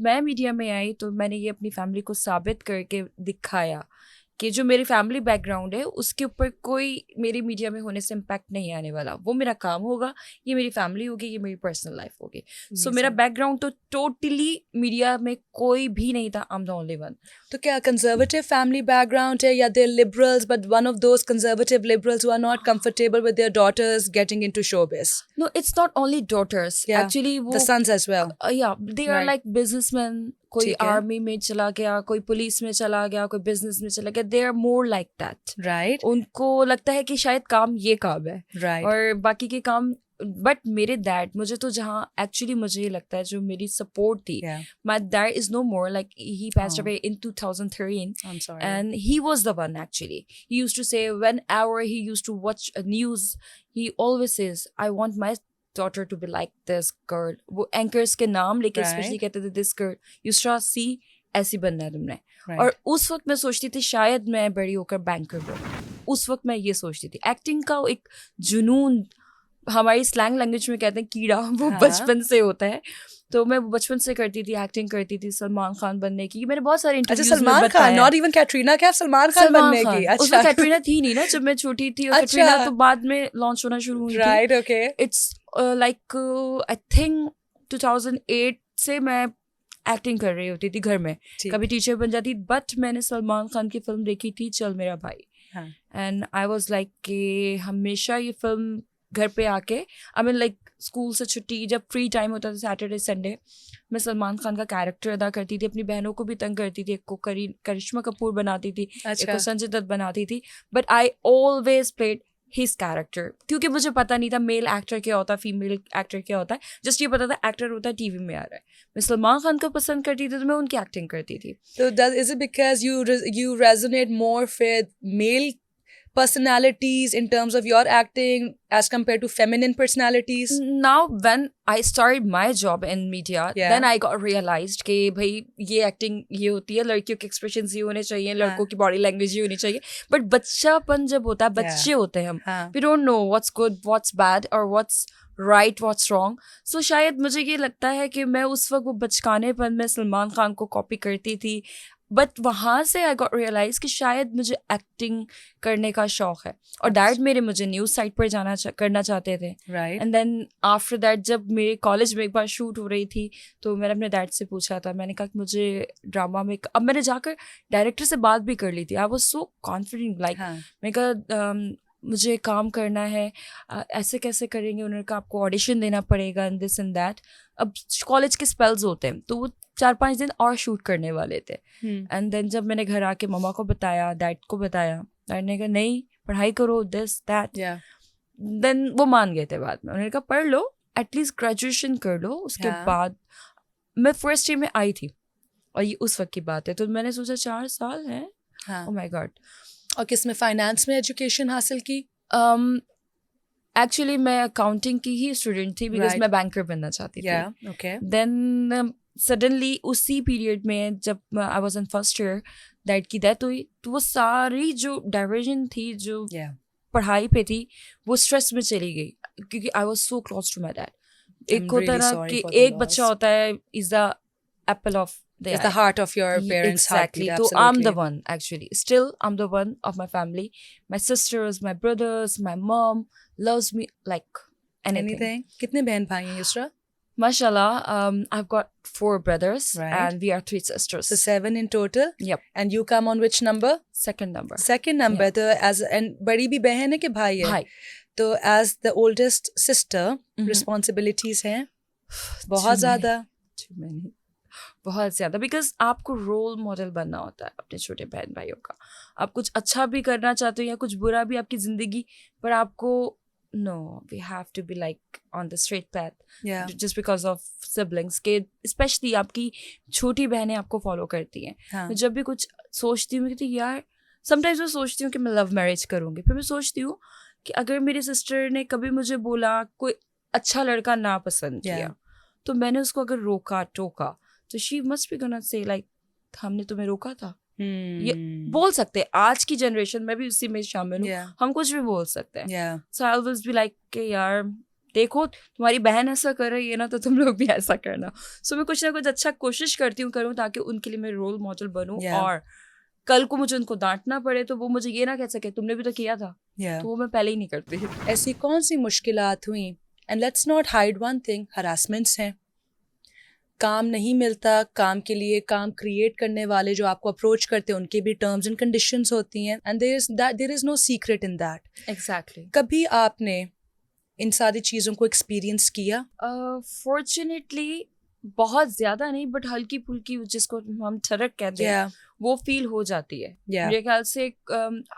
मैं मीडिया में आई तो मैंने ये अपनी फैमिली को साबित करके दिखाया कि जो मेरी फैमिली बैकग्राउंड है उसके ऊपर कोई मेरी मीडिया में होने से इम्पैक्ट नहीं आने वाला. वो मेरा काम होगा, ये मेरी फैमिली होगी, ये मेरी पर्सनल लाइफ होगी. सो मेरा बैकग्राउंड तो टोटली मीडिया में कोई भी नहीं था. I am the only one. तो क्या कंजर्वेटिव फैमिली बैकग्राउंड है या they liberals but one of those conservative liberals who are not comfortable with their daughters getting into showbiz? No, it's not only daughters. Actually वो the sons as well. Yeah they are like businessman. कोई army में चला गया, कोई police में चला गया, कोई बिजनेस में चला गया. They are more like that. Right. उनको लगता है कि शायद काम ये काम है. राइट. और बाकी के काम. बट मेरे डैड, मुझे तो जहाँ एक्चुअली मुझे ये लगता है जो मेरी सपोर्ट थी, my dad is no more. Like he passed away in 2013. I'm sorry. And he was the one actually. He used to say whenever he used to watch news, he always says, I want my daughter to be like this girl. वो anchors के नाम लेके specially कहते थे, this girl Yusra सी, ऐसी बनना है तुमने. और उस वक्त मैं सोचती थी शायद मैं बड़ी होकर बैंकर बनूं. उस वक्त मैं ये सोचती थी. एक्टिंग का एक जुनून, हमारी स्लैंग लैंग्वेज में कहते हैं कीड़ा, वो बचपन से होता है. तो मैं बचपन से करती थी, एक्टिंग करती थी सलमान खान बनने की. मैंने बहुत सारे इंटरव्यूज में बताया. सलमान खान, नॉट इवन कैटरीना कैफ, सलमान खान बनने की. अच्छा. उसमें कैटरीना थी नहीं ना जब मैं छोटी थी, और कैटरीना तो बाद में लॉन्च होना शुरू हुई थी. Right. Okay. It's like I think 2008 से मैं एक्टिंग कर रही होती थी घर में. कभी टीचर बन जाती. बट मैंने सलमान खान की फिल्म देखी थी चल मेरा भाई, एंड आई वाज लाइक कि हमेशा ये फिल्म घर पे आके, आई मीन लाइक स्कूल से छुट्टी जब फ्री टाइम होता था सैटरडे संडे, मैं सलमान खान का कैरेक्टर अदा करती थी. अपनी बहनों को भी तंग करती थी. एक को करिश्मा कपूर बनाती थी, एक को संजय दत्त बनाती थी. But I always played his character, क्योंकि मुझे पता नहीं था मेल एक्टर क्या होता है, फीमेल एक्टर क्या होता है. जस्ट ये पता था एक्टर होता है, टीवी में आ रहा है. मैं सलमान खान को पसंद करती थी तो मैं उनकी एक्टिंग करती थी. तो is it because you resonate more with male personalities in terms of your acting as compared to feminine personalities? Now when I started my job in media, then I got realized कि भाई ये acting ये होती है, लड़कियों के expressions ये होने चाहिए, लड़कों की body language ये होनी चाहिए. But बच्चापन जब होता है, बच्चे होते हैं हम, we don't know what's good, what's bad or what's right, what's wrong. So शायद मुझे ये लगता है कि मैं उस वक्त वो बचकानेपन में सलमान खान को कॉपी करती थी. बट वहाँ से आई गॉट रियलाइज कि शायद मुझे एक्टिंग करने का शौक है. और डैड मेरे मुझे न्यूज़ साइट पर करना चाहते थे. एंड देन आफ्टर दैट जब मेरे कॉलेज में एक बार शूट हो रही थी तो मैंने अपने डैड से पूछा था. मैंने कहा कि मुझे ड्रामा में, अब मैंने जाकर डायरेक्टर से बात भी कर ली थी. आई वाज सो कॉन्फिडेंट. लाइक मैंने कहा मुझे काम करना है, ऐसे कैसे करेंगे. उन्होंने कहा आपको ऑडिशन देना पड़ेगा एंड दिस एंड दैट. अब कॉलेज के स्पेल्स होते हैं तो वो 4-5 दिन और शूट करने वाले थे. एंड देन जब मैंने घर आके मम्मा को बताया, डैड को बताया, डैड ने कहा नहीं पढ़ाई करो, दिस दैट. देन वो मान गए थे बाद में. उन्होंने कहा पढ़ लो, एटलीस्ट ग्रेजुएशन कर लो. उसके बाद मैं फर्स्ट ईयर में आई थी और ये उस वक्त की बात है. तो मैंने सोचा 4 साल है. Oh my God. और किस में, फाइनेंस में एजुकेशन हासिल की? एक्चुअली मैं अकाउंटिंग की ही स्टूडेंट थी बिकॉज मैं बैंकर बनना चाहती थी. देन सडनली उसी पीरियड में जब I was in first year dad की डेथ हुई, तो वो सारी जो डाइवर्जन थी जो पढ़ाई पे थी वो स्ट्रेस में चली गई क्योंकि I was so close to my dad. एक होता ना कि एक बच्चा होता है is the apple of It's the heart of your parents' exactly. heart. So I'm the one actually. Still, I'm the one of my family. My sisters, my brothers, my mom loves me like anything. कितने बहन भाई हैं Yusra? Mashallah, I've got 4 brothers and we are 3 sisters. So 7 in total? Yep. And you come on which number? Second number. Second number. तो and बड़ी भी बहन है कि भाई है? भाई. तो as the oldest sister, responsibilities हैं बहुत ज़्यादा. Too many. बहुत ज़्यादा. बिकॉज आपको रोल मॉडल बनना होता है अपने छोटे बहन भाइयों का. आप कुछ अच्छा भी करना चाहते हो या कुछ बुरा भी आपकी ज़िंदगी, पर आपको know we have to be like on the straight path just because of siblings के. स्पेशली आपकी छोटी बहनें आपको फॉलो करती हैं. मैं जब भी कुछ सोचती हूँ कि यार समटाइम्स मैं सोचती हूँ कि मैं लव मैरिज करूँगी, फिर मैं सोचती हूँ कि अगर मेरी सिस्टर ने कभी मुझे बोला कोई अच्छा लड़का ना पसंद किया तो मैंने उसको अगर रोका टोका तो she must be gonna say like हमने तुम्हें रोका था. ये बोल सकते हैं. आज की जनरेशन में भी उसी में शामिल हूँ. हम कुछ भी बोल सकते हैं. सो आई विल बी लाइक कि यार देखो तुम्हारी बहन ऐसा कर रही है ना, तो तुम लोग भी ऐसा करना. सो मैं कुछ ना कुछ अच्छा कोशिश करती हूँ करूँ, ताकि उनके लिए मैं रोल मॉडल बनूँ. और कल को मुझे उनको डांटना पड़े तो वो मुझे ये ना कह सके तुमने भी तो किया था. तो वो मैं पहले ही नहीं करती. ऐसी कौन सी मुश्किलात हुई? And let's not hide one thing, harassments हैं, काम नहीं मिलता, काम के लिए काम क्रिएट करने वाले जो आपको अप्रोच करते हैं उनके भी टर्म्स एंड कंडीशंस होती हैं, and there is no secret in that. Exactly. कभी आपने इन सारी चीज़ों को एक्सपीरियंस किया? फॉर्चुनेटली बहुत ज्यादा नहीं, बट हल्की फुल्की जिसको हम ठरक कहते हैं वो फील हो जाती है. मेरे ख्याल से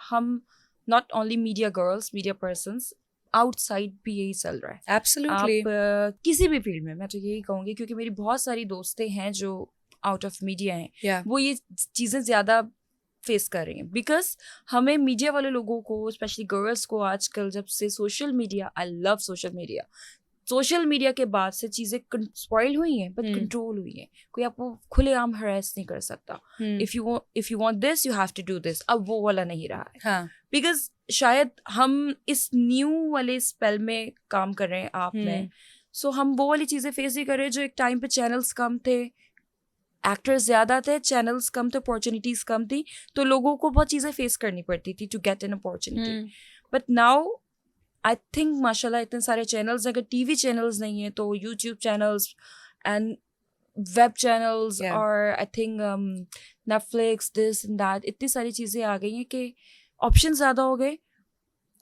हम not only media girls, media persons, outside भी यही चल रहा है. Absolutely. आप किसी भी फील्ड में, मैं तो यही कहूँगी, क्योंकि मेरी बहुत सारी दोस्तें हैं जो आउट ऑफ मीडिया हैं, वो ये चीज़ें ज़्यादा फेस कर रही हैं. बिकॉज हमें मीडिया वाले लोगों को, स्पेशली गर्ल्स को, आजकल जब से social media, I love social media के बाद से चीज़ें स्पॉइल हुई हैं, बट कंट्रोल हुई हैं. कोई आपको खुलेआम हरास नहीं कर सकता. If you want this you have to do this. अब वो वाला नहीं रहा है. बिकॉज शायद हम इस न्यू वाले स्पेल में काम कर रहे हैं आप में, सो हम वो वाली चीज़ें फेस ही कर रहे हैं जो एक टाइम पे चैनल्स कम थे, एक्टर्स ज़्यादा थे, चैनल्स कम थे, अपॉर्चुनिटीज़ कम थी, तो लोगों को बहुत चीज़ें फेस करनी पड़ती थी to get an opportunity. But now I think माशाल्लाह इतने सारे चैनल्स, अगर टीवी चैनल्स नहीं है तो YouTube channels and web channels, और I think Netflix, this and that, इतनी सारी चीज़ें आ गई हैं कि ऑप्शन ज़्यादा हो गए.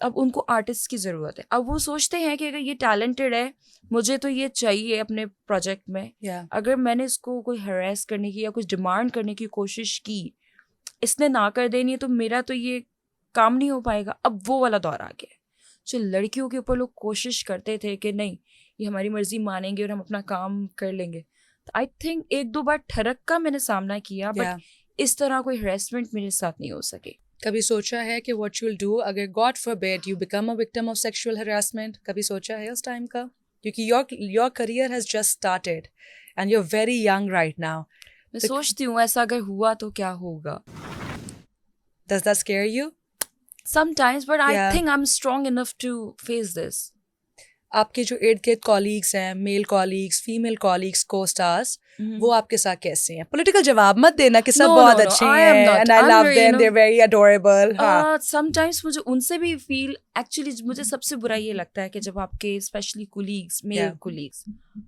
अब उनको आर्टिस्ट की ज़रूरत है. अब वो सोचते हैं कि अगर ये टैलेंटेड है, मुझे तो ये चाहिए अपने प्रोजेक्ट में. अगर मैंने इसको कोई हरास करने की या कुछ डिमांड करने की कोशिश की, इसने ना कर देनी है, तो मेरा तो ये काम नहीं हो पाएगा. अब वो वाला दौर आ गया है. जो लड़कियों के ऊपर लोग कोशिश करते थे कि नहीं, ये हमारी मर्जी मानेंगे और हम अपना काम कर लेंगे, तो आई थिंक एक दो बार ठरक का मैंने सामना किया, बट इस तरह कोई हरेसमेंट मेरे साथ नहीं हो सके. कभी सोचा है कि व्हाट यू विल डू अगर god forbid you become a victim of sexual harassment? कभी सोचा है उस टाइम का? क्योंकि your career has just started and you are very young right now. मैं सोचती हूँ ऐसा अगर हुआ तो क्या होगा. Does that scare you? Sometimes, but I think I'm strong enough to face this. आपके जो इर्द गिर्द कॉलीग्स हैं, मेल कॉलीग्स, फीमेल कॉलीग्स, को स्टार्स, वो आपके साथ कैसे हैं? पॉलिटिकल जवाब मत देना कि सब बहुत अच्छे हैं and I love them, they're very adorable. Sometimes मुझे उनसे भी फील, एक्चुअली मुझे सबसे बुरा ये लगता है कि जब आपके स्पेशली कोलीग्स, मेल कोलीग्स,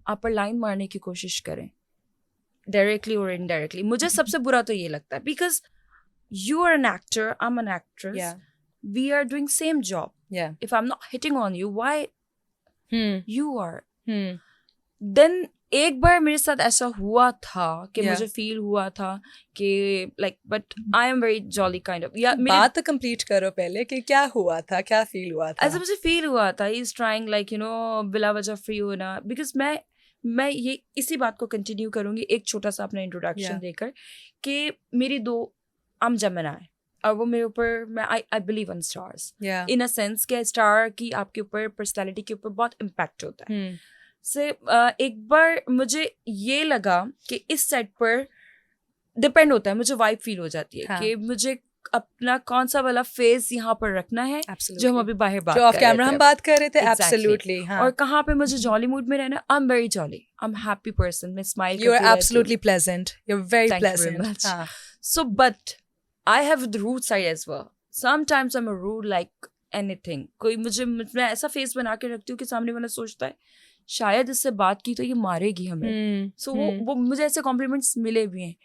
आप पर लाइन मारने की कोशिश करें, डायरेक्टली और इनडायरेक्टली. मुझे सबसे बुरा तो ये लगता है, because you are an actor, I'm an actress, we are doing same job. If I'm not hitting on you, why you are? Then एक बार मेरे साथ ऐसा हुआ था कि मुझे फील हुआ था कि like, but I am very jolly kind of. बात तो कंप्लीट करो पहले कि क्या हुआ था, क्या फील हुआ था? ऐसा मुझे फील हुआ था, he is trying like बिला वजह फ्री होना, because मैं ये इसी बात को कंटिन्यू करूंगी एक छोटा सा अपना इंट्रोडक्शन देकर कि मेरी दो I'm Gemini, और वो मेरे ऊपर, मैं I believe in stars in a sense कि स्टार की आपके ऊपर, पर्सनालिटी के ऊपर बहुत इम्पैक्ट होता है. से एक बार मुझे ये लगा कि इस सेट पर डिपेंड होता है, मुझे वाइब फील हो जाती है कि मुझे अपना कौन सा वाला फेस यहाँ पर रखना है, जो हम अभी बाहर बात, जो ऑफ कैमरा हम बात कर रहे थे. एब्सोल्युटली. और कहाँ पे मुझे जॉली मूड में रहना. I am very jolly, I am happy person, मैं स्माइल करती हूँ. You are absolutely pleasant, you are very pleasant. So but I have the rude side as well. Sometimes I'm a rude like anything. कोई मैं ऐसा face बना के रखती हूँ कि सामने वाला सोचता है शायद इससे बात की तो ये मारेगी हमें. So वो मुझे ऐसे कॉम्प्लीमेंट्स मिले भी हैं.